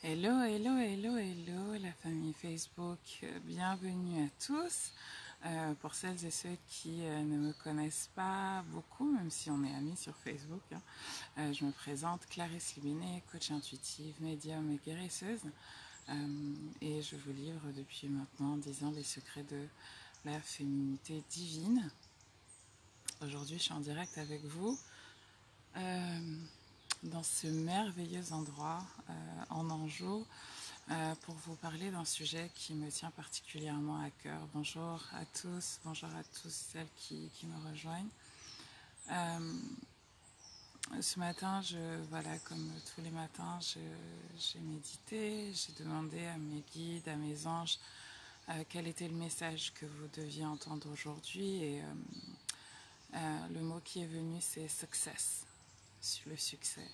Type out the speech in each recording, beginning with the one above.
Hello, hello, hello, hello, la famille Facebook. Bienvenue à tous. Pour celles et ceux qui ne me connaissent pas beaucoup, même si on est amis sur Facebook, je me présente Clarisse Lubinet, coach intuitive, médium et guérisseuse. Et je vous livre depuis maintenant 10 ans les secrets de la féminité divine. Aujourd'hui, je suis en direct avec vous. Dans ce merveilleux endroit en Anjou pour vous parler d'un sujet qui me tient particulièrement à cœur. Bonjour à tous celles qui me rejoignent. Ce matin, voilà, comme tous les matins, j'ai médité, j'ai demandé à mes guides, à mes anges, quel était le message que vous deviez entendre aujourd'hui. Et le mot qui est venu, c'est success, le succès.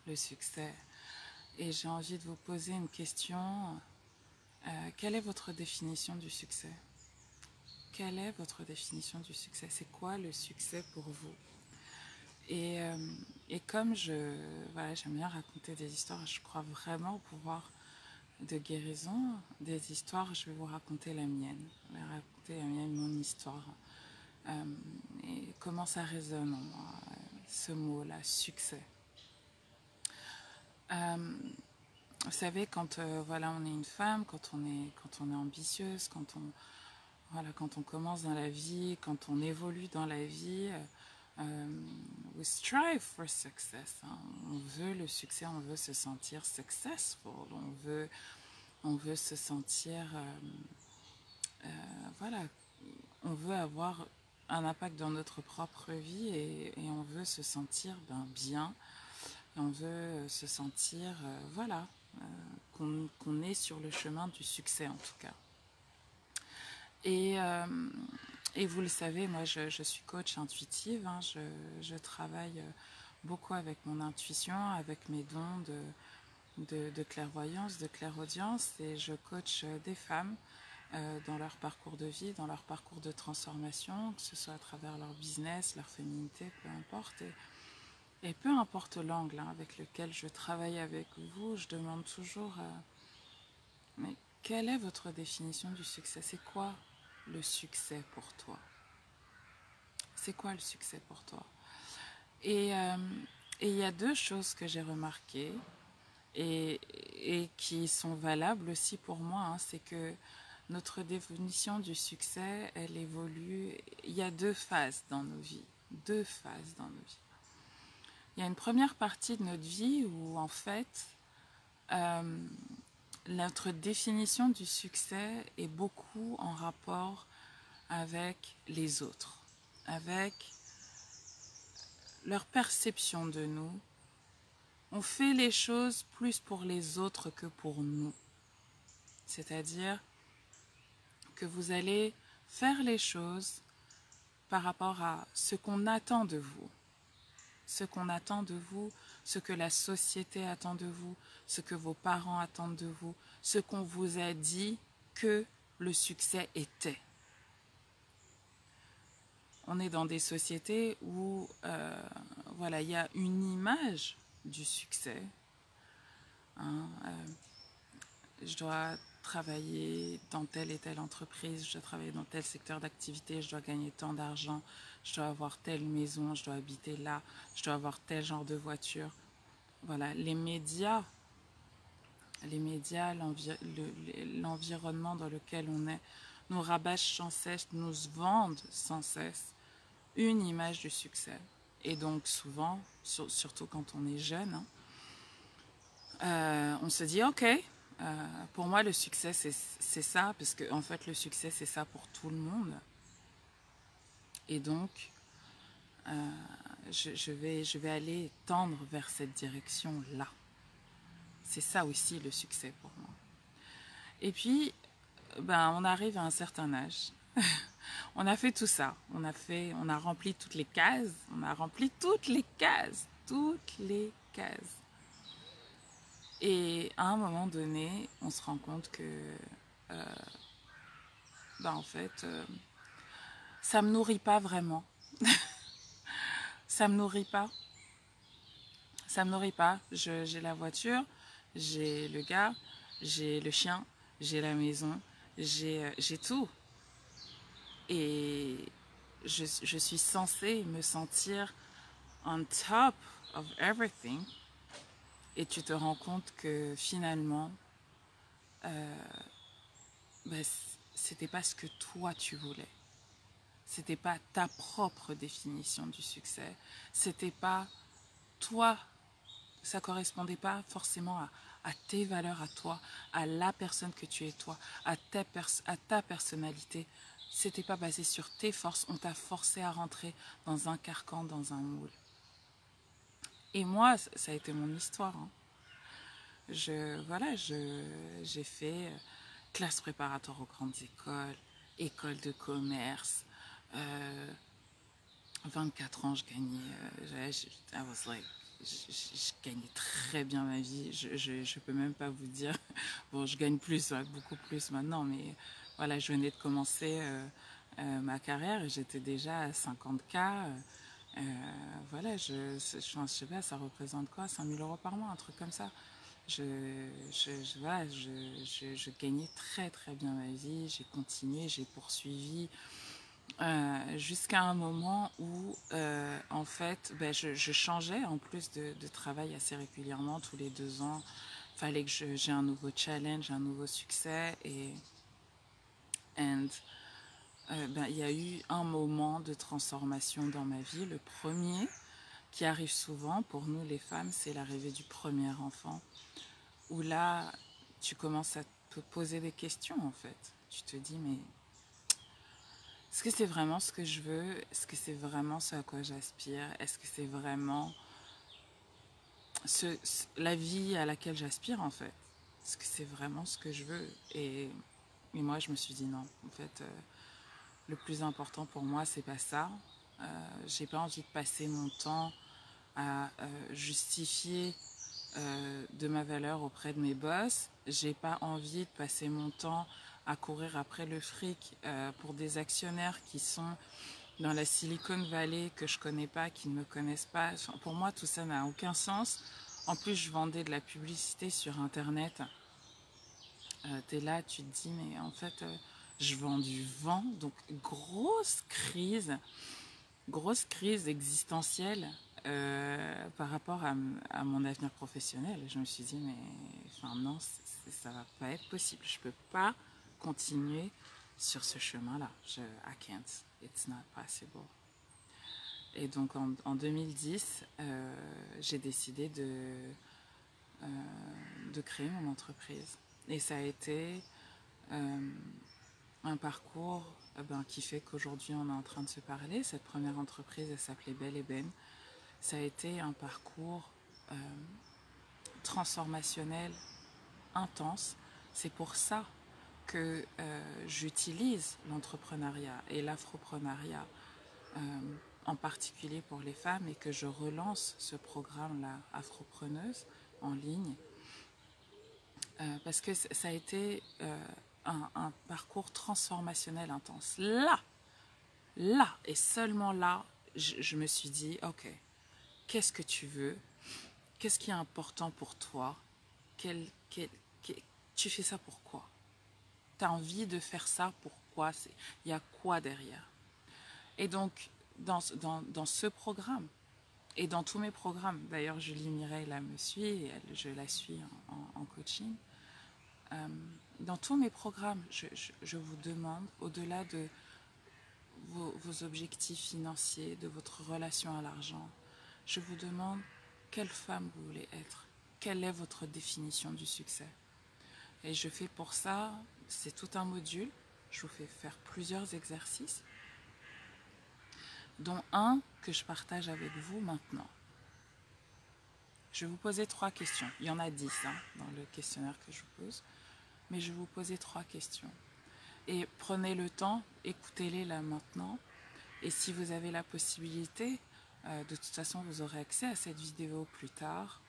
Le succès. Et j'ai envie de vous poser une question. Quelle est votre définition du succès? Quelle est votre définition du succès? C'est quoi le succès pour vous? Et, comme voilà, j'aime bien raconter des histoires, je crois vraiment au pouvoir de guérison des histoires, je vais vous raconter la mienne. Je vais raconter la mienne, mon histoire. Et comment ça résonne en moi, ce mot-là, succès. Vous savez, quand voilà, on est une femme, quand on est ambitieuse, quand on commence dans la vie, quand on évolue dans la vie, we strive for success. Hein. On veut le succès, on veut se sentir successful, on veut se sentir, voilà, on veut avoir un impact dans notre propre vie et on veut se sentir bien, et on veut se sentir, voilà, qu'on est sur le chemin du succès en tout cas. Et vous le savez, moi je suis coach intuitive, hein, je travaille beaucoup avec mon intuition, avec mes dons de clairvoyance, de clairaudience, et je coach des femmes dans leur parcours de vie, dans leur parcours de transformation, que ce soit à travers leur business, leur féminité, peu importe. Et peu importe l'angle avec lequel je travaille avec vous, je demande toujours, mais quelle est votre définition du succès? C'est quoi le succès pour toi? C'est quoi le succès pour toi? Et il y a deux choses que j'ai remarquées et qui sont valables aussi pour moi, hein, c'est que notre définition du succès, elle évolue. Il y a deux phases dans nos vies. Deux phases dans nos vies. Il y a une première partie de notre vie où, en fait, notre définition du succès est beaucoup en rapport avec les autres, avec leur perception de nous. On fait les choses plus pour les autres que pour nous. C'est-à-dire que vous allez faire les choses par rapport à ce qu'on attend de vous. Ce qu'on attend de vous, ce que la société attend de vous, ce que vos parents attendent de vous, ce qu'on vous a dit que le succès était. On est dans des sociétés où voilà, il y a une image du succès. Hein, je dois travailler dans telle et telle entreprise, je dois travailler dans tel secteur d'activité, je dois gagner tant d'argent, je dois avoir telle maison, je dois habiter là, je dois avoir tel genre de voiture. Voilà, les médias, l'environnement dans lequel on est, nous rabâchent sans cesse, nous vendent sans cesse une image du succès. Et donc souvent, surtout quand on est jeune, on se dit ok, pour moi le succès c'est ça, parce que en fait le succès c'est ça pour tout le monde. Et donc je vais aller tendre vers cette direction-là. C'est ça aussi le succès pour moi. Et puis, on arrive à un certain âge. On a fait tout ça. On a rempli toutes les cases. On a rempli toutes les cases. Toutes les cases. Et à un moment donné, on se rend compte que, en fait, ça me nourrit pas vraiment. Ça me nourrit pas. Ça me nourrit pas. J'ai la voiture, j'ai le gars, j'ai le chien, j'ai la maison, j'ai tout. Et je suis censée me sentir on top of everything. Et tu te rends compte que finalement, bah, c'était pas ce que toi tu voulais. C'était pas ta propre définition du succès. C'était pas toi. Ça correspondait pas forcément à tes valeurs à toi, à la personne que tu es toi, à ta personnalité. C'était pas basé sur tes forces. On t'a forcé à rentrer dans un carcan, dans un moule. Et moi, ça a été mon histoire. Hein. J'ai fait classe préparatoire aux grandes écoles, école de commerce. Euh, 24 ans, je gagnais. I was like, je gagnais très bien ma vie. Je peux même pas vous dire. Bon, je gagne plus, ouais, beaucoup plus maintenant, mais voilà, je venais de commencer ma carrière et j'étais déjà à 50K. Voilà, je sais pas, ça représente quoi, 5 000 € par mois, un truc comme ça. Voilà, je gagnais très très bien ma vie, j'ai continué, j'ai poursuivi jusqu'à un moment où en fait ben, je changeais en plus de travail assez régulièrement, tous les 2 ans. Il fallait que j'ai un nouveau challenge, un nouveau succès and ben, il y a eu un moment de transformation dans ma vie. Le premier qui arrive souvent pour nous les femmes, c'est l'arrivée du premier enfant, où là tu commences à te poser des questions en fait. Tu te dis mais est-ce que c'est vraiment ce que je veux? Est-ce que c'est vraiment ce à quoi j'aspire? Est-ce que c'est vraiment la vie à laquelle j'aspire en fait? Est-ce que c'est vraiment ce que je veux? Et moi je me suis dit non, en fait le plus important pour moi c'est pas ça. J'ai pas envie de passer mon temps à justifier de ma valeur auprès de mes boss. J'ai pas envie de passer mon temps à courir après le fric pour des actionnaires qui sont dans la Silicon Valley que je connais pas, qui ne me connaissent pas. Pour moi, tout ça n'a aucun sens. En plus, je vendais de la publicité sur Internet. T'es là, tu te dis, mais en fait, je vends du vent. Donc, grosse crise existentielle par rapport à mon avenir professionnel. Je me suis dit, mais enfin, non, ça va pas être possible. Je peux pas continuer sur ce chemin-là. I can't. It's not possible. Et donc en 2010, j'ai décidé de créer mon entreprise. Et ça a été un parcours qui fait qu'aujourd'hui on est en train de se parler. Cette première entreprise, elle s'appelait Belle Ébène. Ça a été un parcours transformationnel intense. C'est pour ça que j'utilise l'entrepreneuriat et l'afroprenariat en particulier pour les femmes et que je relance ce programme-là, Afropreneuse, en ligne, parce que ça a été un parcours transformationnel intense. Là, et seulement là, je me suis dit, ok, qu'est-ce que tu veux? Qu'est-ce qui est important pour toi? Tu fais ça pourquoi? Tu as envie de faire ça pourquoi? Il y a quoi derrière? Et donc, dans ce programme, et dans tous mes programmes, d'ailleurs Julie Mireille là me suit, et je la suis en coaching, dans tous mes programmes, je vous demande, au-delà de vos objectifs financiers, de votre relation à l'argent, je vous demande quelle femme vous voulez être, quelle est votre définition du succès. Et je fais pour ça, c'est tout un module, je vous fais faire plusieurs exercices, dont un que je partage avec vous maintenant. Je vais vous poser 3 questions. Il y en a 10 dans le questionnaire que je vous pose. Mais je vais vous poser 3 questions. Et prenez le temps, écoutez-les là maintenant. Et si vous avez la possibilité, de toute façon vous aurez accès à cette vidéo plus tard.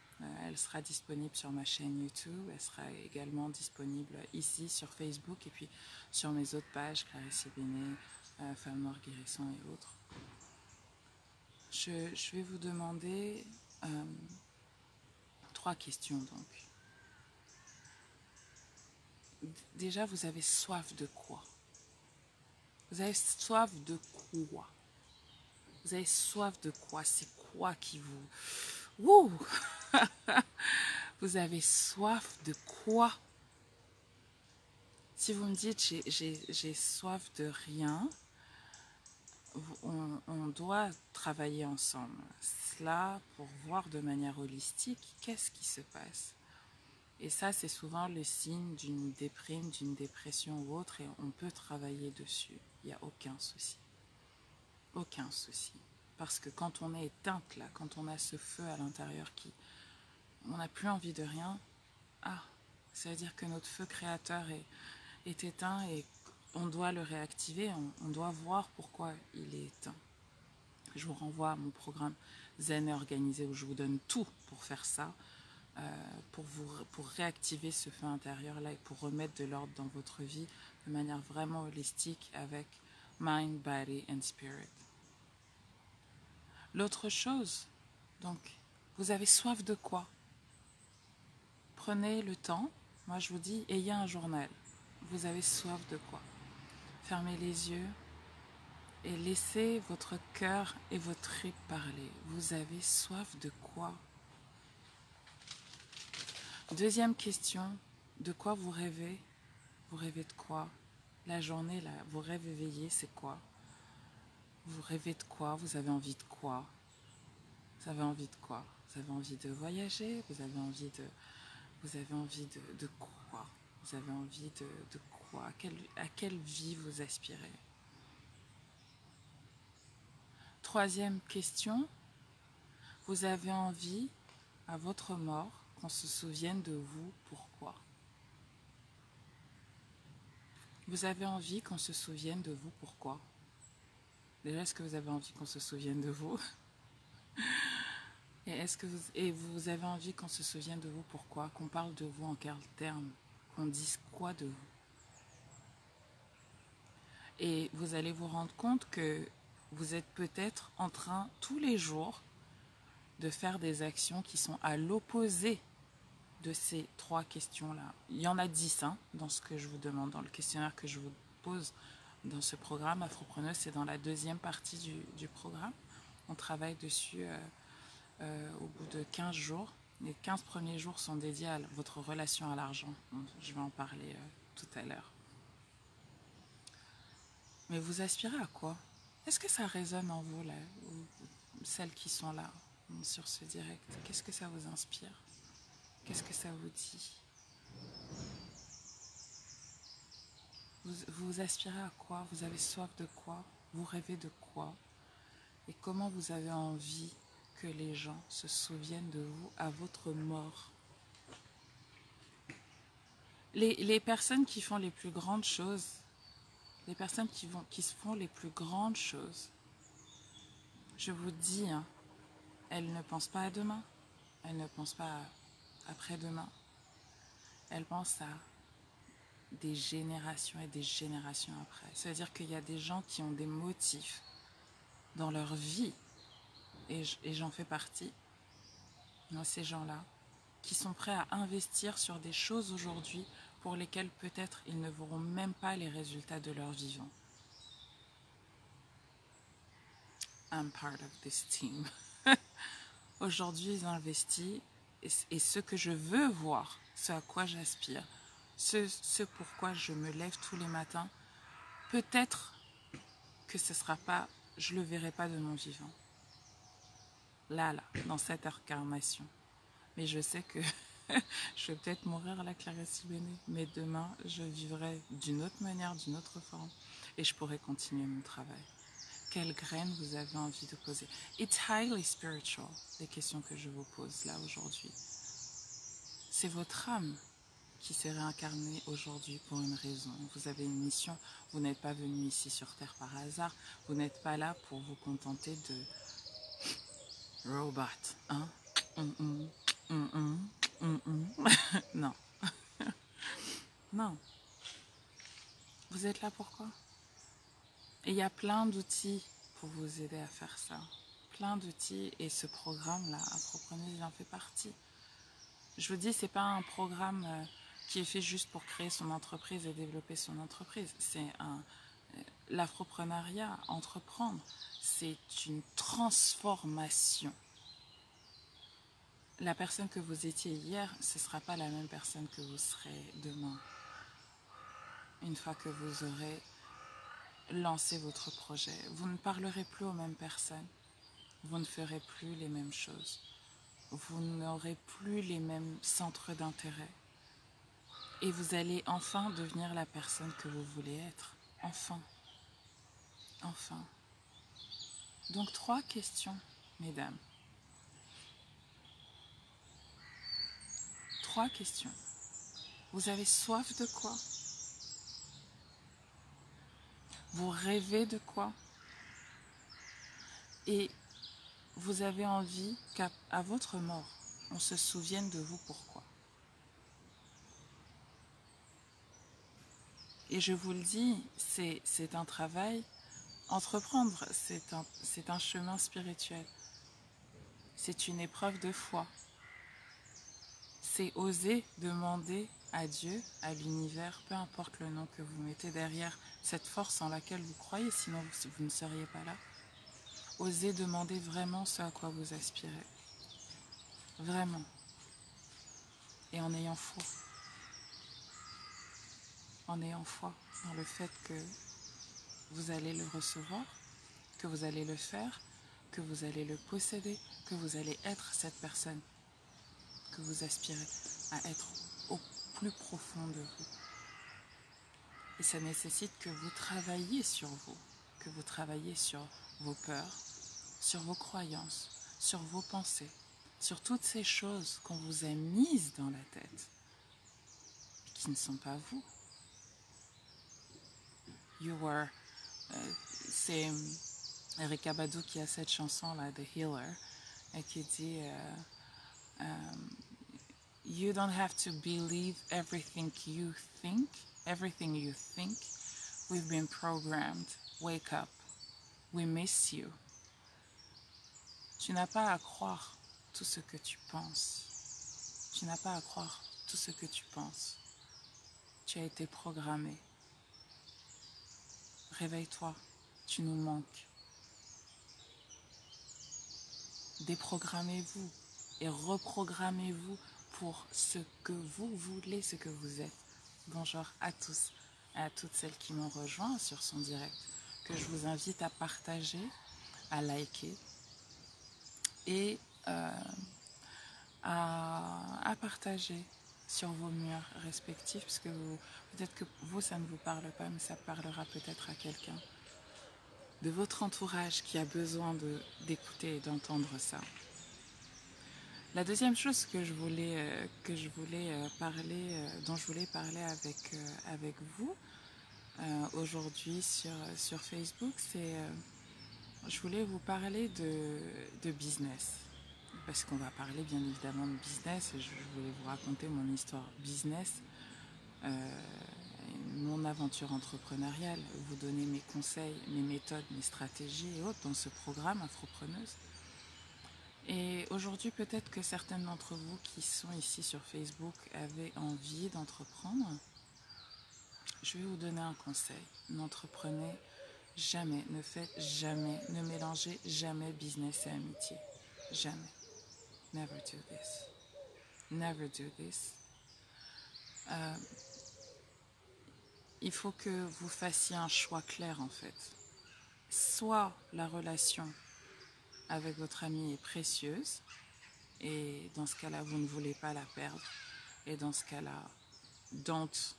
Elle sera disponible sur ma chaîne YouTube. Elle sera également disponible ici sur Facebook et puis sur mes autres pages, Clarisse Bénet, Femme Noire Guérison et autres. Je vais vous demander 3 questions donc. déjà, vous avez soif de quoi? Vous avez soif de quoi? Vous avez soif de quoi? C'est quoi qui vous... Wouh! Vous avez soif de quoi? Si vous me dites j'ai soif de rien, on doit travailler ensemble. Cela pour voir de manière holistique qu'est-ce qui se passe. Et ça, c'est souvent le signe d'une déprime, d'une dépression ou autre, et on peut travailler dessus. Il n'y a aucun souci. Aucun souci. Parce que quand on est éteinte là, quand on a ce feu à l'intérieur on n'a plus envie de rien, ça veut dire que notre feu créateur est éteint et on doit le réactiver, on doit voir pourquoi il est éteint. Je vous renvoie à mon programme Zen et Organisé où je vous donne tout pour faire ça, pour réactiver ce feu intérieur-là et pour remettre de l'ordre dans votre vie de manière vraiment holistique avec mind, body and spirit. L'autre chose, donc, vous avez soif de quoi? Prenez le temps, moi je vous dis, ayez un journal. Vous avez soif de quoi? Fermez les yeux et laissez votre cœur et votre tripes parler. Vous avez soif de quoi? Deuxième question, de quoi vous rêvez? Vous rêvez de quoi? La journée, là, vos rêves éveillés, c'est quoi? Vous rêvez de quoi? Vous avez envie de quoi? Vous avez envie de quoi? Vous avez envie de voyager? Vous avez envie de quoi? Vous avez envie de quoi? À quelle vie vous aspirez? Troisième question, vous avez envie, à votre mort, qu'on se souvienne de vous, pourquoi? Vous avez envie qu'on se souvienne de vous, pourquoi? Déjà, est-ce que vous avez envie qu'on se souvienne de vous? Et vous avez envie qu'on se souvienne de vous, pourquoi? Qu'on parle de vous en quels termes? Qu'on dise quoi de vous? Et vous allez vous rendre compte que vous êtes peut-être en train, tous les jours, de faire des actions qui sont à l'opposé de ces trois questions-là. Il y en a 10 dans ce que je vous demande, dans le questionnaire que je vous pose dans ce programme Afropreneuse. C'est dans la deuxième partie du programme. On travaille dessus au bout de 15 jours. Les 15 premiers jours sont dédiés à votre relation à l'argent. Je vais en parler tout à l'heure. Mais vous aspirez à quoi? Est-ce que ça résonne en vous, là, celles qui sont là, sur ce direct? Qu'est-ce que ça vous inspire? Qu'est-ce que ça vous dit? Vous aspirez à quoi? Vous avez soif de quoi? Vous rêvez de quoi? Et comment vous avez envie que les gens se souviennent de vous à votre mort? Les personnes qui font les plus grandes choses, les personnes qui se font les plus grandes choses, je vous dis, elles ne pensent pas à demain, elles ne pensent pas à après-demain, elles pensent à des générations et des générations après. C'est-à-dire qu'il y a des gens qui ont des motifs dans leur vie, et j'en fais partie, moi, ces gens-là, qui sont prêts à investir sur des choses aujourd'hui pour lesquelles peut-être ils ne verront même pas les résultats de leur vivant. I'm part of this team. Aujourd'hui, ils investissent et ce que je veux voir, ce à quoi j'aspire, ce pourquoi je me lève tous les matins, peut-être que ce sera pas, je le verrai pas de mon vivant. Là, dans cette incarnation. Mais je sais que je vais peut-être mourir à la Clarisse Béné, mais demain, je vivrai d'une autre manière, d'une autre forme, et je pourrai continuer mon travail. Quelle graine vous avez envie de poser? It's highly spiritual, les questions que je vous pose là aujourd'hui. C'est votre âme qui s'est réincarnée aujourd'hui pour une raison. Vous avez une mission, vous n'êtes pas venu ici sur Terre par hasard, vous n'êtes pas là pour vous contenter de robot, hein? Non. Non. Vous êtes là pourquoi? Et il y a plein d'outils pour vous aider à faire ça. Plein d'outils et ce programme-là, Afropreneuse, il en fait partie. Je vous dis, c'est pas un programme qui est fait juste pour créer son entreprise et développer son entreprise. L'afroprenariat, entreprendre, c'est une transformation. La personne que vous étiez hier, ce ne sera pas la même personne que vous serez demain. Une fois que vous aurez lancé votre projet, vous ne parlerez plus aux mêmes personnes. Vous ne ferez plus les mêmes choses. Vous n'aurez plus les mêmes centres d'intérêt. Et vous allez enfin devenir la personne que vous voulez être. Enfin. Enfin. Donc 3 questions, mesdames. 3 questions. Vous avez soif de quoi? Vous rêvez de quoi? Et vous avez envie qu'à votre mort, on se souvienne de vous pourquoi? Et je vous le dis, c'est un travail. Entreprendre, c'est un chemin spirituel. C'est une épreuve de foi. C'est oser demander à Dieu, à l'univers, peu importe le nom que vous mettez derrière cette force en laquelle vous croyez, sinon vous ne seriez pas là. Osez demander vraiment ce à quoi vous aspirez. Vraiment. Et en ayant foi. En ayant foi dans le fait que vous allez le recevoir, que vous allez le faire, que vous allez le posséder, que vous allez être cette personne que vous aspirez à être au plus profond de vous. Et ça nécessite que vous travailliez sur vous, que vous travailliez sur vos peurs, sur vos croyances, sur vos pensées, sur toutes ces choses qu'on vous a mises dans la tête et qui ne sont pas vous. You were... c'est Erykah Badu qui a cette chanson-là, The Healer, et qui dit You don't have to believe everything you think. Everything you think. We've been programmed. Wake up. We miss you. Tu n'as pas à croire tout ce que tu penses. Tu n'as pas à croire tout ce que tu penses. Tu as été programmé. Réveille-toi. Tu nous manques. Déprogrammez-vous et reprogrammez-vous pour ce que vous voulez, ce que vous êtes. Bonjour à tous et à toutes celles qui m'ont rejoint sur son direct, que je vous invite à partager, à liker et à partager sur vos murs respectifs, parce que peut-être que vous, ça ne vous parle pas, mais ça parlera peut-être à quelqu'un de votre entourage qui a besoin d'écouter et d'entendre ça. La deuxième chose que je voulais parler, dont je voulais parler avec vous aujourd'hui sur Facebook, c'est je voulais vous parler de business. Parce qu'on va parler bien évidemment de business. Je voulais vous raconter mon histoire business, mon aventure entrepreneuriale, vous donner mes conseils, mes méthodes, mes stratégies et autres dans ce programme Afropreneuse. Et aujourd'hui, peut-être que certaines d'entre vous qui sont ici sur Facebook avaient envie d'entreprendre. Je vais vous donner un conseil. N'entreprenez jamais, ne faites jamais, ne mélangez jamais business et amitié. Jamais. Never do this. Never do this. Il faut que vous fassiez un choix clair en fait. Soit la relation avec votre ami est précieuse, et dans ce cas-là, vous ne voulez pas la perdre. Et dans ce cas-là, don't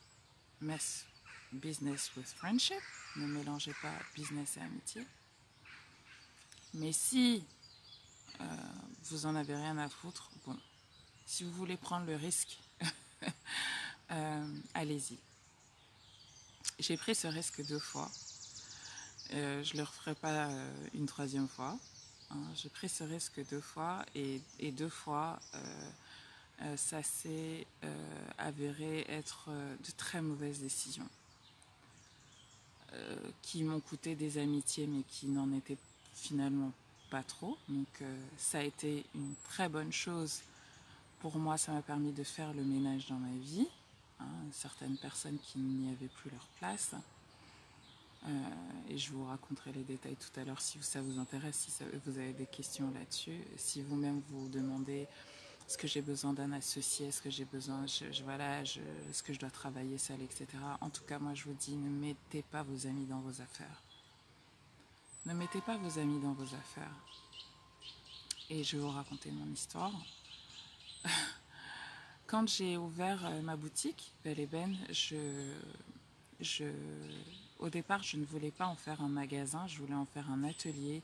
mess business with friendship. Ne mélangez pas business et amitié. Mais si vous en avez rien à foutre, bon, si vous voulez prendre le risque, allez-y. J'ai pris ce risque 2 fois. Je ne le referai pas une 3e fois. J'ai pris ce risque 2 fois et 2 fois, ça s'est avéré être de très mauvaises décisions qui m'ont coûté des amitiés mais qui n'en étaient finalement pas trop. Donc ça a été une très bonne chose pour moi. Ça m'a permis de faire le ménage dans ma vie, certaines personnes qui n'y avaient plus leur place. Et je vous raconterai les détails tout à l'heure si ça vous intéresse, si vous avez des questions là-dessus. Si vous-même vous demandez est-ce que j'ai besoin d'un associé, est-ce que j'ai besoin, est-ce que je dois travailler seul, etc. En tout cas, moi je vous dis, ne mettez pas vos amis dans vos affaires. Ne mettez pas vos amis dans vos affaires. Et je vais vous raconter mon histoire. Quand j'ai ouvert ma boutique, Belle Ébène, au départ, je ne voulais pas en faire un magasin, je voulais en faire un atelier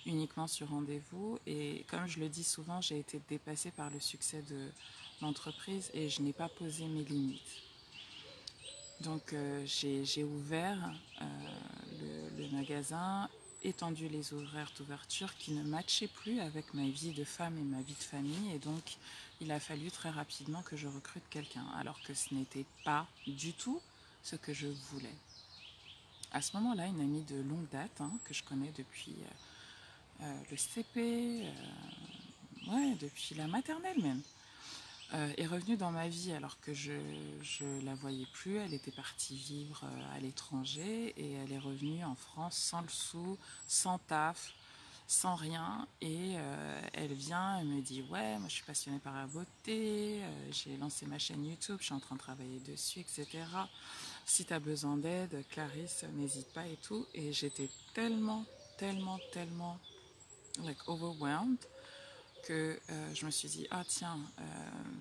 uniquement sur rendez-vous. Et comme je le dis souvent, j'ai été dépassée par le succès de l'entreprise et je n'ai pas posé mes limites. Donc j'ai ouvert le magasin, étendu les horaires d'ouverture qui ne matchaient plus avec ma vie de femme et ma vie de famille. Et donc il a fallu très rapidement que je recrute quelqu'un, alors que ce n'était pas du tout ce que je voulais. À ce moment-là, une amie de longue date, que je connais depuis le CP, depuis la maternelle même, est revenue dans ma vie alors que je la voyais plus. Elle était partie vivre à l'étranger et elle est revenue en France sans le sou, sans taf, sans rien. Et elle vient, elle me dit ouais, moi je suis passionnée par la beauté, j'ai lancé ma chaîne YouTube, je suis en train de travailler dessus, etc. Si tu as besoin d'aide, Clarisse, n'hésite pas et tout. Et j'étais tellement like overwhelmed que je me suis dit ah tiens,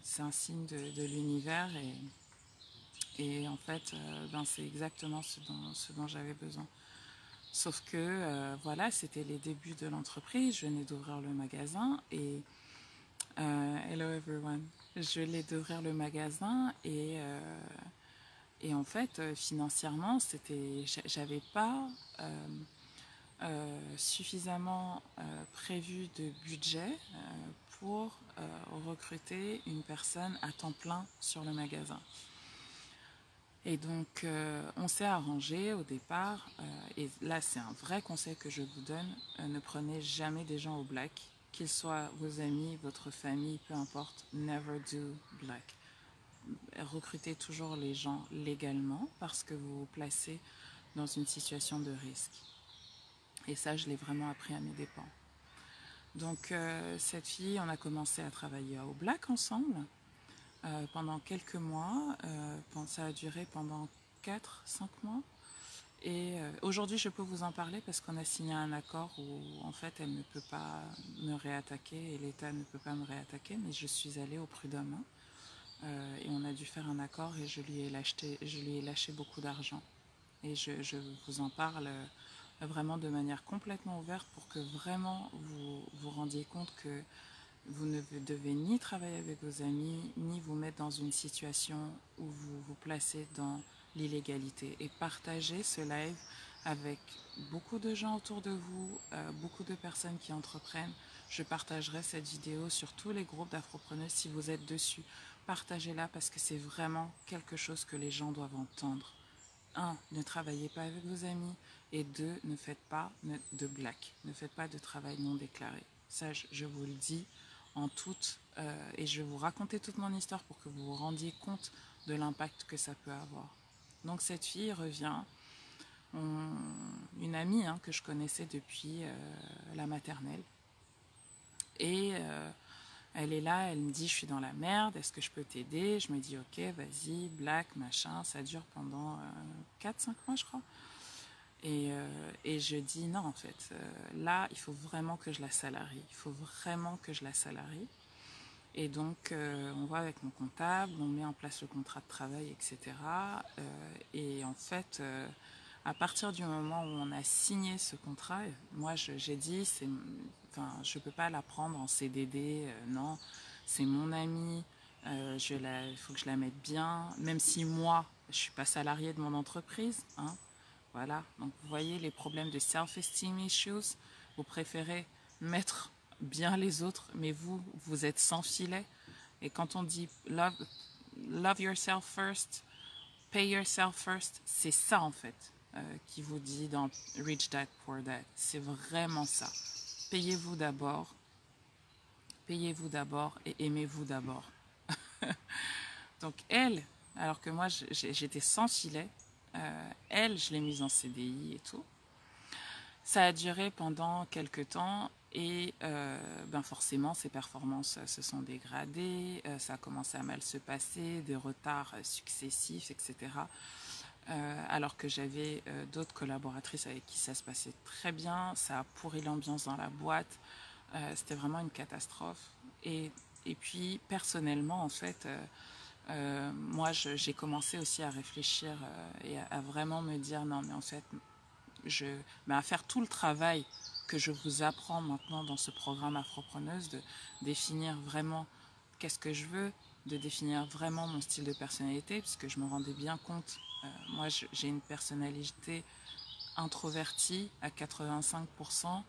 c'est un signe de l'univers et en fait c'est exactement ce dont j'avais besoin. Sauf que voilà, c'était les débuts de l'entreprise, je venais d'ouvrir le magasin et hello everyone, je venais d'ouvrir le magasin et en fait financièrement j'avais pas suffisamment prévu de budget pour recruter une personne à temps plein sur le magasin. Et donc on s'est arrangé au départ et là c'est un vrai conseil que je vous donne, ne prenez jamais des gens au black, qu'ils soient vos amis, votre famille, peu importe, never do black. Recrutez toujours les gens légalement parce que vous vous placez dans une situation de risque. Et ça, je l'ai vraiment appris à mes dépens. Donc, cette fille, on a commencé à travailler au black ensemble pendant quelques mois. Ça a duré pendant 4-5 mois. Et aujourd'hui, je peux vous en parler parce qu'on a signé un accord où, en fait, elle ne peut pas me réattaquer et l'État ne peut pas me réattaquer. Mais je suis allée au prud'homme et on a dû faire un accord et je lui ai lâché beaucoup d'argent. Et je vous en parle vraiment de manière complètement ouverte pour que vraiment vous vous rendiez compte que vous ne devez ni travailler avec vos amis, ni vous mettre dans une situation où vous vous placez dans l'illégalité. Et partagez ce live avec beaucoup de gens autour de vous, beaucoup de personnes qui entreprennent. Je partagerai cette vidéo sur tous les groupes d'afropreneurs si vous êtes dessus. Partagez-la parce que c'est vraiment quelque chose que les gens doivent entendre. 1. Ne travaillez pas avec vos amis. Et 2. Ne faites pas de black. Ne faites pas de travail non déclaré. Ça, je vous le dis en toute... et je vais vous raconter toute mon histoire pour que vous vous rendiez compte de l'impact que ça peut avoir. Donc cette fille revient, une amie que je connaissais depuis la maternelle. Et elle est là, elle me dit je suis dans la merde, est-ce que je peux t'aider? Je me dis ok, vas-y, black, machin, ça dure pendant 4-5 mois je crois. Et je dis non en fait, là il faut vraiment que je la salarie, il faut vraiment que je la salarie. Et donc on voit avec mon comptable, on met en place le contrat de travail, etc. Et en fait, à partir du moment où on a signé ce contrat, moi j'ai dit, je ne peux pas la prendre en CDD, non, c'est mon amie, il faut que je la mette bien, même si moi, je ne suis pas salariée de mon entreprise. Voilà, donc vous voyez les problèmes de self-esteem issues, vous préférez mettre bien les autres, mais vous êtes sans filet. Et quand on dit love yourself first, pay yourself first, c'est ça en fait qui vous dit dans Rich Dad Poor Dad. C'est vraiment ça. Payez-vous d'abord et aimez-vous d'abord. Donc elle, Alors que moi, j'étais sans filet. Elle, je l'ai mise en CDI et tout. Ça a duré pendant quelques temps et ben forcément, ses performances se sont dégradées. Ça a commencé à mal se passer, des retards successifs, etc. Alors que j'avais d'autres collaboratrices avec qui ça se passait très bien. Ça a pourri l'ambiance dans la boîte. C'était vraiment une catastrophe. Et puis, personnellement, en fait, moi, j'ai commencé aussi à réfléchir et à vraiment me dire, non, mais en fait, mais à faire tout le travail que je vous apprends maintenant dans ce programme Afropreneuse, de définir vraiment qu'est-ce que je veux, de définir vraiment mon style de personnalité, puisque je me rendais bien compte, moi j'ai une personnalité introvertie à 85%.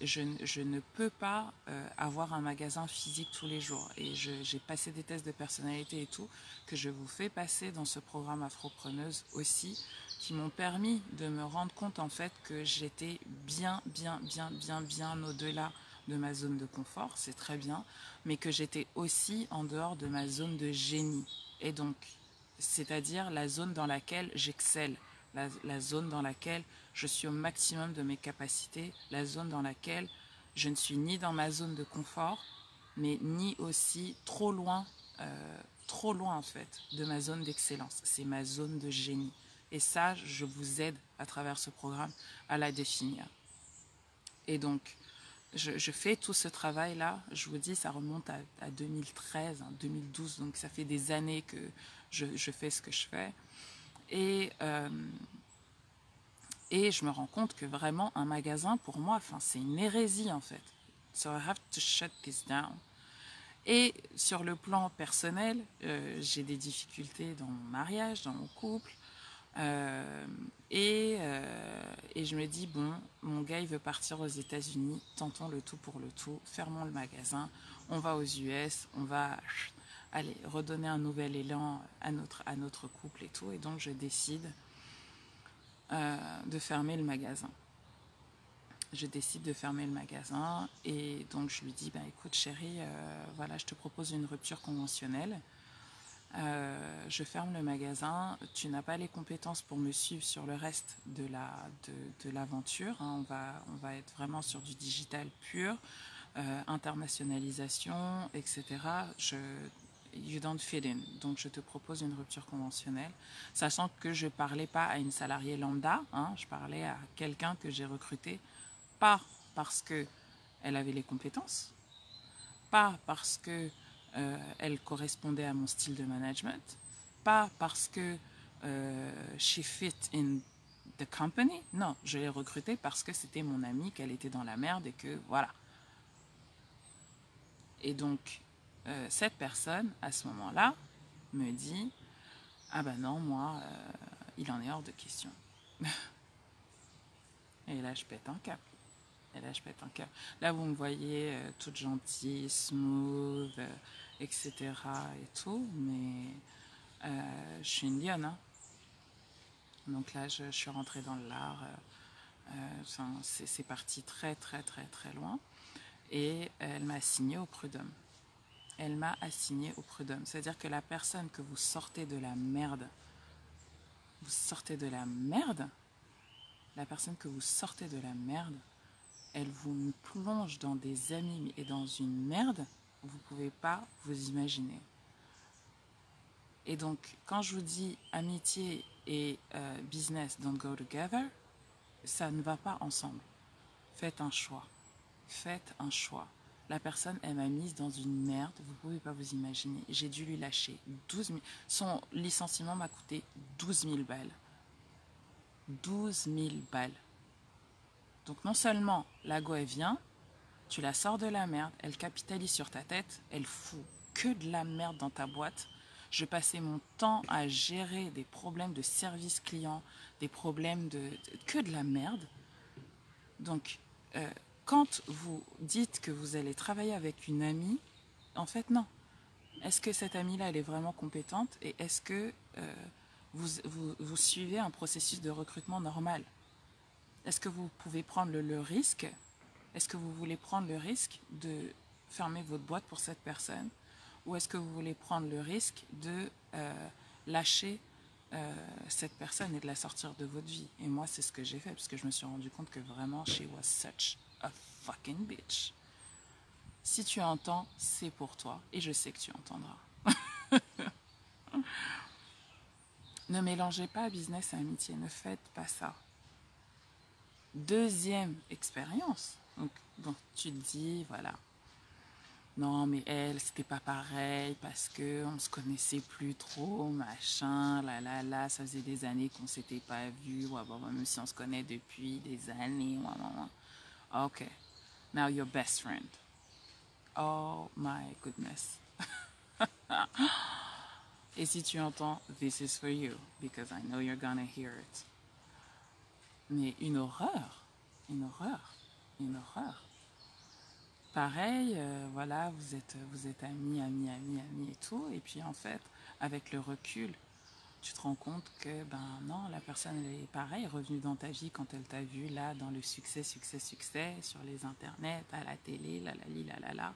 Je ne peux pas avoir un magasin physique tous les jours. Et j'ai passé des tests de personnalité et tout, que je vous fais passer dans ce programme Afropreneuse aussi, qui m'ont permis de me rendre compte en fait que j'étais bien au-delà de ma zone de confort, c'est très bien, mais que j'étais aussi en dehors de ma zone de génie. Et donc, c'est-à-dire la zone dans laquelle j'excelle, la zone dans laquelle je suis au maximum de mes capacités, la zone dans laquelle je ne suis ni dans ma zone de confort, mais ni aussi trop loin en fait de ma zone d'excellence. C'est ma zone de génie. Et ça, je vous aide à travers ce programme à la définir. Et donc, je fais tout ce travail-là. Je vous dis, ça remonte à 2013, hein, 2012. Donc, ça fait des années que je fais ce que je fais. Et je me rends compte que vraiment, un magasin, pour moi, c'est une hérésie, en fait. So I have to shut this down. Et sur le plan personnel, j'ai des difficultés dans mon mariage, dans mon couple. Euh, et je me dis, bon, mon gars, il veut partir aux États-Unis, tentons le tout pour le tout, fermons le magasin, on va aux US, on va aller redonner un nouvel élan à notre couple et tout. Et donc, je décide de fermer le magasin. Je décide de fermer le magasin et donc je lui dis, bah, écoute chérie, voilà, je te propose une rupture conventionnelle. Je ferme le magasin, tu n'as pas les compétences pour me suivre sur le reste de l'aventure. Hein. On va être vraiment sur du digital pur, internationalisation, etc. You don't fit in. Donc je te propose une rupture conventionnelle, sachant que je ne parlais pas à une salariée lambda, hein, je parlais à quelqu'un que j'ai recruté, pas parce qu'elle avait les compétences, pas parce que elle correspondait à mon style de management, pas parce que she fit in the company. Non, je l'ai recrutée parce que c'était mon amie, qu'elle était dans la merde et que voilà. Et donc, cette personne, à ce moment-là, me dit, ah ben non, moi, il en est hors de question. Et là, je pète un câble. Et là, je pète un câble. Là, vous me voyez toute gentille, smooth, etc. et tout, mais je suis une lionne. Hein. Donc là, je suis rentrée dans l'art. C'est parti très, très, très, très loin. Et elle m'a assigné au prud'homme. Elle m'a assigné au prud'homme. C'est-à-dire que la personne que vous sortez de la merde, vous sortez de la merde, la personne que vous sortez de la merde, elle vous plonge dans des amis et dans une merde, vous ne pouvez pas vous imaginer. Et donc, quand je vous dis amitié et business don't go together, ça ne va pas ensemble. Faites un choix. Faites un choix. La personne, elle m'a mise dans une merde, vous ne pouvez pas vous imaginer. J'ai dû lui lâcher 12 000. Son licenciement m'a coûté 12 000 balles. 12 000 balles. Donc non seulement la go, elle vient, tu la sors de la merde, elle capitalise sur ta tête, elle fout que de la merde dans ta boîte. Je passais mon temps à gérer des problèmes de service client, des problèmes que de la merde. Donc, quand vous dites que vous allez travailler avec une amie, en fait, non. Est-ce que cette amie-là, elle est vraiment compétente et est-ce que vous suivez un processus de recrutement normal? Est-ce que vous pouvez prendre le risque? Est-ce que vous voulez prendre le risque de fermer votre boîte pour cette personne? ou est-ce que vous voulez prendre le risque de lâcher cette personne et de la sortir de votre vie? Et moi, c'est ce que j'ai fait, parce que je me suis rendu compte que vraiment, she was such a fucking bitch. Si tu entends, c'est pour toi, et je sais que tu entendras. Ne mélangez pas business et amitié, ne faites pas ça. Deuxième expérience. Donc tu te dis, voilà, non mais elle, c'était pas pareil parce que on se connaissait plus trop, machin, là, ça faisait des années qu'on s'était pas vu, ouais, bon, même si on se connaît depuis des années, ouais. Ok, now you're best friend. Oh my goodness. Et si tu entends, this is for you, because I know you're gonna hear it. Mais une horreur, une horreur, une horreur. Pareil, voilà, vous êtes amis et tout, et puis en fait, avec le recul, tu te rends compte que, ben non, la personne, elle est pareil, revenue dans ta vie quand elle t'a vu, là, dans le succès, sur les internets, à la télé, là,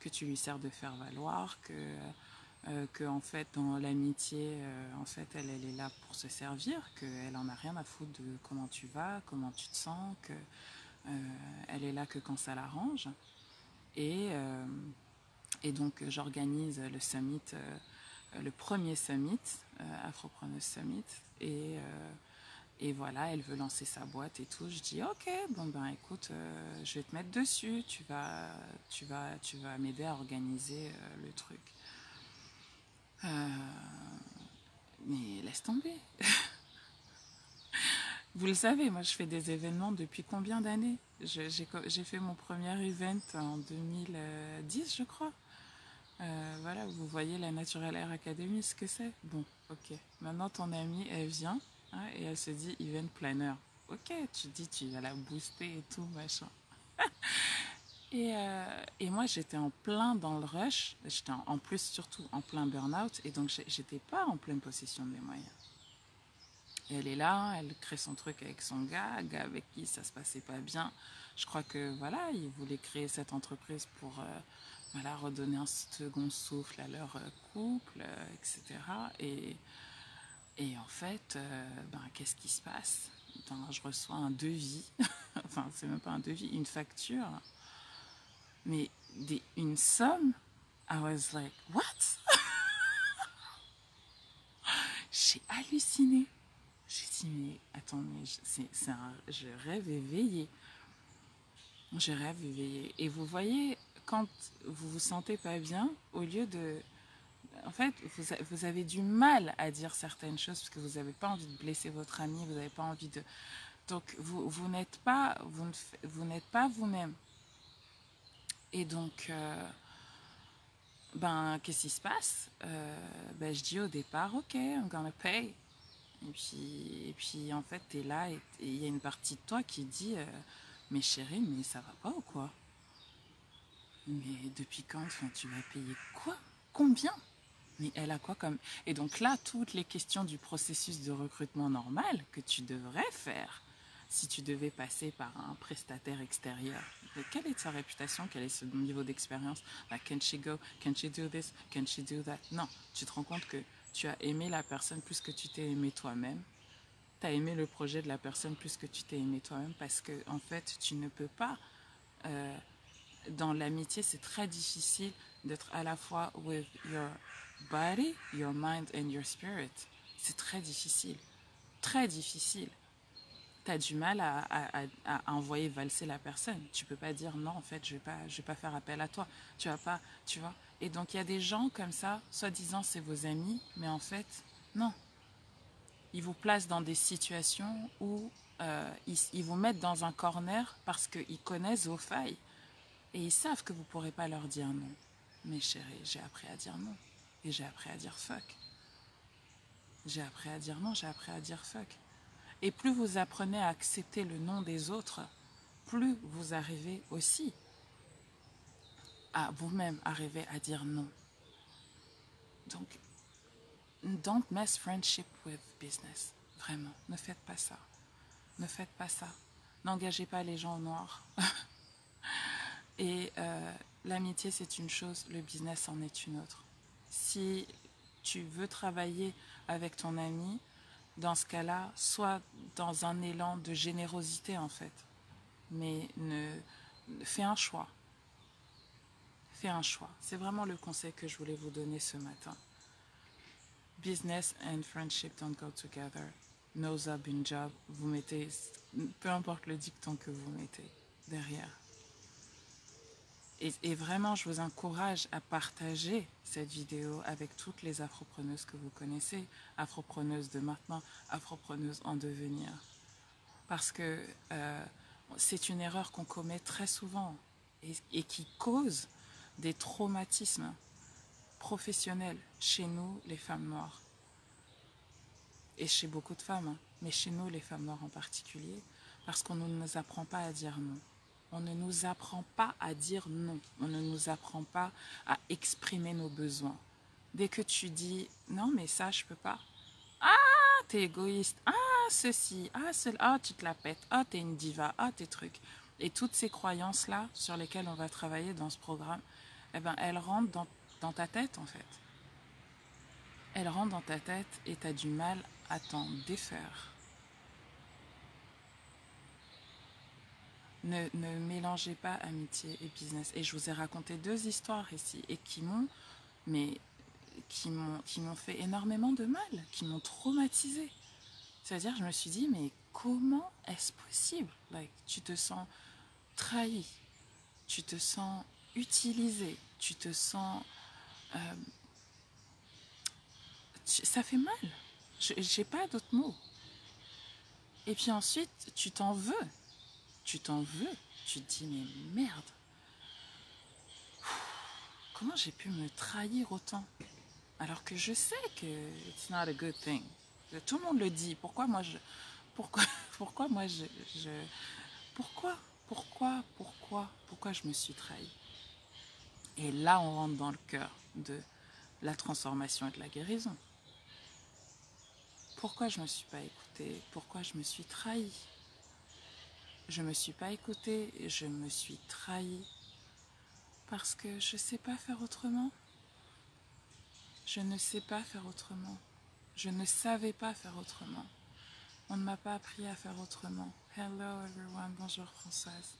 que tu lui sers de faire valoir, que en fait, dans l'amitié, en fait, elle est là pour se servir, qu'elle en a rien à foutre de comment tu vas, comment tu te sens, que elle est là que quand ça l'arrange. Et, euh, et donc j'organise le summit, le premier summit, Afropreneur Summit. Et voilà, elle veut lancer sa boîte et tout. Je dis ok, bon ben écoute, je vais te mettre dessus. Tu vas m'aider à organiser le truc. Mais laisse tomber. Vous le savez, moi je fais des événements depuis combien d'années? J'ai fait mon premier event en 2010, je crois. Voilà, vous voyez la Natural Air Academy, ce que c'est. Bon, ok. Maintenant, ton amie, elle vient hein, et elle se dit event planner. Ok, tu dis, tu vas la booster et tout, machin. Et moi, j'étais en plein dans le rush. J'étais en plus, surtout, en plein burn-out. Et donc, j'étais pas en pleine possession de mes moyens. Et elle est là, elle crée son truc avec son gars avec qui ça se passait pas bien. Je crois que voilà, ils voulaient créer cette entreprise pour voilà, redonner un second souffle à leur couple, etc. Et en fait, ben, qu'est-ce qui se passe? Ben, je reçois un devis, enfin c'est même pas un devis, une facture, mais une somme. I was like, what? J'ai halluciné. J'ai dit, mais attends, mais je rêve éveillé. Je rêve éveillé. Et vous voyez, quand vous vous sentez pas bien, au lieu de... En fait, vous avez du mal à dire certaines choses parce que vous n'avez pas envie de blesser votre ami, vous n'avez pas envie de... Donc, vous n'êtes pas vous n'êtes pas vous-même. Et donc, ben, qu'est-ce qui se passe ben, je dis au départ, ok, I'm gonna pay. Et puis en fait, tu es là et il y a une partie de toi qui dit, mais chérie, mais ça va pas ou quoi? Mais depuis quand enfin, tu vas payer quoi? Combien? Mais elle a quoi comme... Et donc là, toutes les questions du processus de recrutement normal que tu devrais faire si tu devais passer par un prestataire extérieur. Quelle est sa réputation? Quel est son niveau d'expérience? Like, can she go? Can she do this? Can she do that? Non, tu te rends compte que tu as aimé la personne plus que tu t'es aimé toi-même. Tu as aimé le projet de la personne plus que tu t'es aimé toi-même parce que en fait, tu ne peux pas... euh, dans l'amitié, c'est très difficile d'être à la fois with your body, your mind and your spirit. C'est très difficile. Très difficile. Tu as du mal à envoyer valser la personne. Tu peux pas dire non, en fait, je vais pas faire appel à toi. Tu vas pas, tu vois. Et donc, il y a des gens comme ça, soi-disant, c'est vos amis, mais en fait, non. Ils vous placent dans des situations où ils vous mettent dans un corner parce qu'ils connaissent vos failles. Et ils savent que vous ne pourrez pas leur dire non. Mais chérie, j'ai appris à dire non. Et j'ai appris à dire fuck. J'ai appris à dire non, j'ai appris à dire fuck. Et plus vous apprenez à accepter le non des autres, plus vous arrivez aussi à vous-même arriver à dire non. Donc, don't mess friendship with business. Vraiment, ne faites pas ça. Ne faites pas ça. N'engagez pas les gens au noir. Et l'amitié, c'est une chose, le business en est une autre. Si tu veux travailler avec ton ami, dans ce cas-là, sois dans un élan de générosité en fait. Mais fais un choix. Fais un choix. C'est vraiment le conseil que je voulais vous donner ce matin. Business and friendship don't go together. Nose up une job. Vous mettez, peu importe le dicton que vous mettez derrière. Et vraiment, je vous encourage à partager cette vidéo avec toutes les afropreneuses que vous connaissez, afropreneuses de maintenant, afropreneuses en devenir. Parce que c'est une erreur qu'on commet très souvent et qui cause des traumatismes professionnels chez nous, les femmes noires. Et chez beaucoup de femmes, mais chez nous, les femmes noires en particulier, parce qu'on ne nous apprend pas à dire non. On ne nous apprend pas à dire non. On ne nous apprend pas à exprimer nos besoins. Dès que tu dis non, mais ça, je peux pas. Ah, t'es égoïste. Ah, ceci. Ah, cela. Ah, tu te la pètes. Ah, t'es une diva. Ah, tes trucs. Et toutes ces croyances-là sur lesquelles on va travailler dans ce programme, eh ben, elles rentrent dans ta tête, en fait. Elles rentrent dans ta tête et tu as du mal à t'en défaire. Ne mélangez pas amitié et business. Et je vous ai raconté 2 histoires ici et qui m'ont fait énormément de mal, qui m'ont traumatisée. C'est-à-dire, je me suis dit, mais comment est-ce possible? Tu te sens trahi, tu te sens utilisé, tu te sens... ça fait mal. J'ai pas d'autres mots. Et puis ensuite, tu t'en veux. Tu t'en veux. Tu te dis, mais merde. Comment j'ai pu me trahir autant? Alors que je sais que it's not a good thing. Tout le monde le dit. Pourquoi moi je... Pourquoi je me suis trahie? Et là, on rentre dans le cœur de la transformation et de la guérison. Pourquoi je ne me suis pas écoutée? Pourquoi je me suis trahie? Je ne me suis pas écoutée et je me suis trahie parce que je ne sais pas faire autrement. Je ne sais pas faire autrement. Je ne savais pas faire autrement. On ne m'a pas appris à faire autrement. Hello everyone, bonjour Françoise.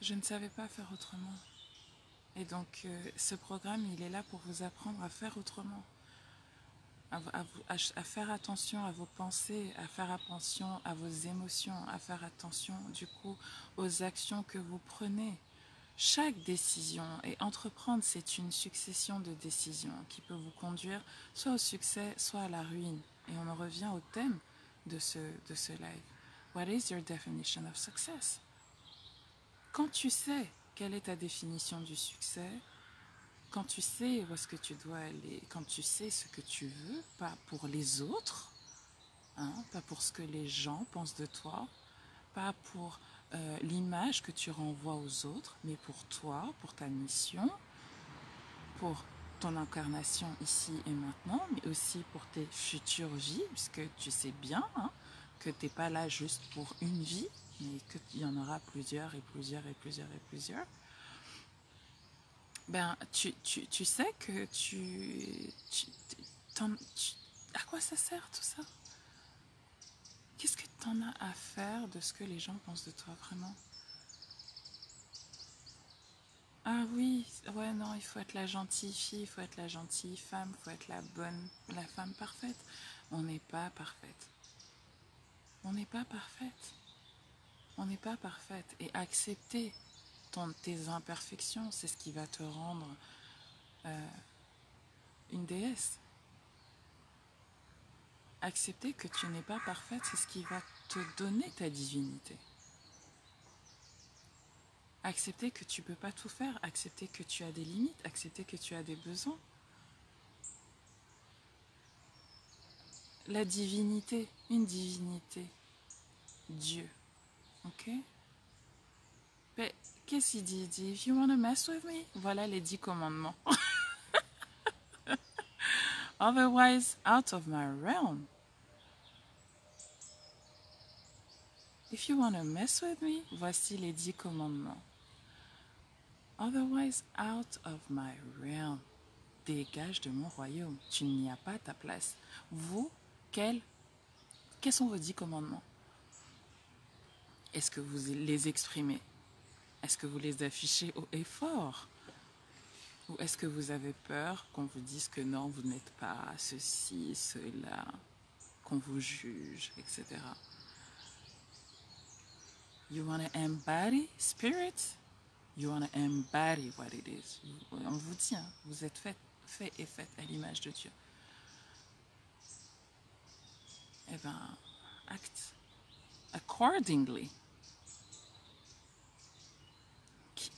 Je ne savais pas faire autrement. Et donc ce programme, il est là pour vous apprendre à faire autrement. À faire attention à vos pensées, à faire attention à vos émotions, à faire attention du coup aux actions que vous prenez. Chaque décision, et entreprendre, c'est une succession de décisions qui peut vous conduire soit au succès, soit à la ruine. Et on en revient au thème de ce live. What is your definition of success? Quand tu sais quelle est ta définition du succès, quand tu sais où est-ce que tu dois aller, quand tu sais ce que tu veux, pas pour les autres, pas pour ce que les gens pensent de toi, pas pour l'image que tu renvoies aux autres, mais pour toi, pour ta mission, pour ton incarnation ici et maintenant, mais aussi pour tes futures vies, puisque tu sais bien que tu n'es pas là juste pour une vie, mais qu'il y en aura plusieurs et plusieurs et plusieurs et plusieurs. Ben, tu sais que à quoi ça sert tout ça? Qu'est-ce que tu en as à faire de ce que les gens pensent de toi vraiment? Ah oui, ouais, non, il faut être la gentille fille, il faut être la gentille femme, il faut être la femme parfaite. On n'est pas parfaite. On n'est pas parfaite. On n'est pas parfaite. Et accepter tes imperfections, c'est ce qui va te rendre une déesse. Accepter que tu n'es pas parfaite, c'est ce qui va te donner ta divinité. Accepter que tu ne peux pas tout faire, accepter que tu as des limites, accepter que tu as des besoins. La divinité, une divinité, Dieu, ok? Mais qu'est-ce qu'il dit? Il dit, if you want to mess with me, voilà les 10 commandements. Otherwise, out of my realm. If you want to mess with me, voici les 10 commandements. Otherwise, out of my realm. Dégage de mon royaume. Tu n'y as pas ta place. Vous, quels sont vos 10 commandements? Est-ce que vous les exprimez? Est-ce que vous les affichez haut et fort? Ou est-ce que vous avez peur qu'on vous dise que non, vous n'êtes pas ceci, cela, qu'on vous juge, etc. You want to embody spirit? You want to embody what it is. On vous dit, hein, vous êtes fait et faites à l'image de Dieu. Eh bien, acte accordingly.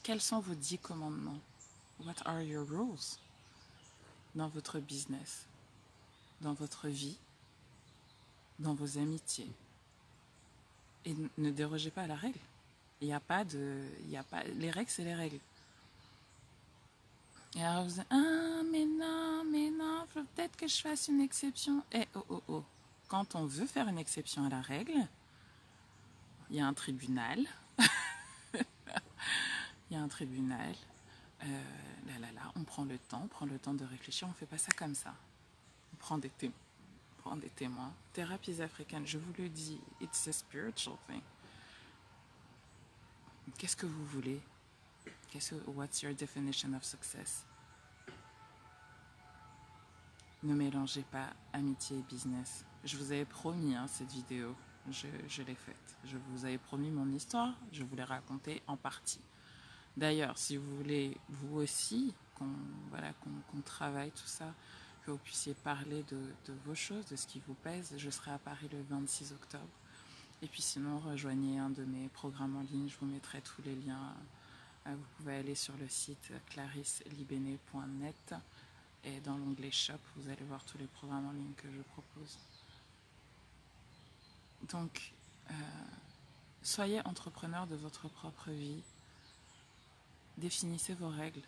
Quels sont vos 10 commandements? What are your rules? Dans votre business, dans votre vie, dans vos amitiés. Et ne dérogez pas à la règle. Il n'y a pas de... les règles, c'est les règles. Et alors vous dites, ah, mais non, faut peut-être que je fasse une exception. Eh, oh. Quand on veut faire une exception à la règle, il y a un tribunal. Il y a un tribunal. On prend le temps de réfléchir. On ne fait pas ça comme ça. On prend des témoins. Thérapies africaines, je vous le dis, it's a spiritual thing. Qu'est-ce que vous voulez? What's your definition of success? Ne mélangez pas amitié et business. Je vous avais promis cette vidéo. Je l'ai faite. Je vous avais promis mon histoire. Je vous l'ai racontée en partie. D'ailleurs, si vous voulez, vous aussi, qu'on travaille tout ça, que vous puissiez parler de vos choses, de ce qui vous pèse, je serai à Paris le 26 octobre. Et puis sinon, rejoignez un de mes programmes en ligne. Je vous mettrai tous les liens. Vous pouvez aller sur le site clarisselibene.net et dans l'onglet Shop, vous allez voir tous les programmes en ligne que je propose. Donc, soyez entrepreneur de votre propre vie. Définissez vos règles.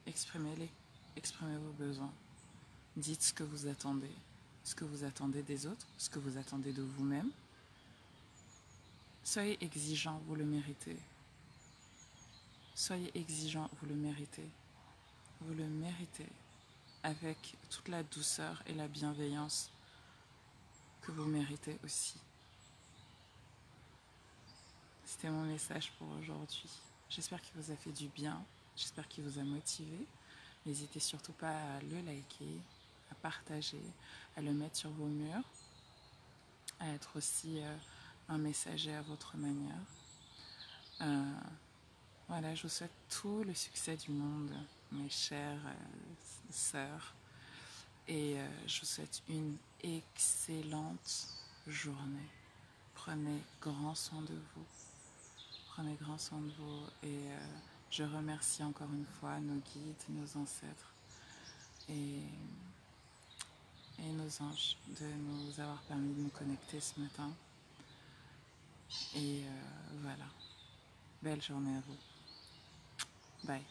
Exprimez-les. Exprimez vos besoins. Dites ce que vous attendez. Ce que vous attendez des autres. Ce que vous attendez de vous-même. Soyez exigeant, vous le méritez. Soyez exigeant, vous le méritez. Vous le méritez avec toute la douceur et la bienveillance que vous méritez aussi. C'était mon message pour aujourd'hui. J'espère qu'il vous a fait du bien. J'espère qu'il vous a motivé. N'hésitez surtout pas à le liker, à partager, à le mettre sur vos murs, à être aussi un messager à votre manière. Voilà, je vous souhaite tout le succès du monde, mes chères sœurs. Et je vous souhaite une excellente journée. Prenez grand soin de vous. Prenez grand soin de vous. Et je remercie encore une fois nos guides, nos ancêtres et nos anges de nous avoir permis de nous connecter ce matin. Et voilà. Belle journée à vous. Bye.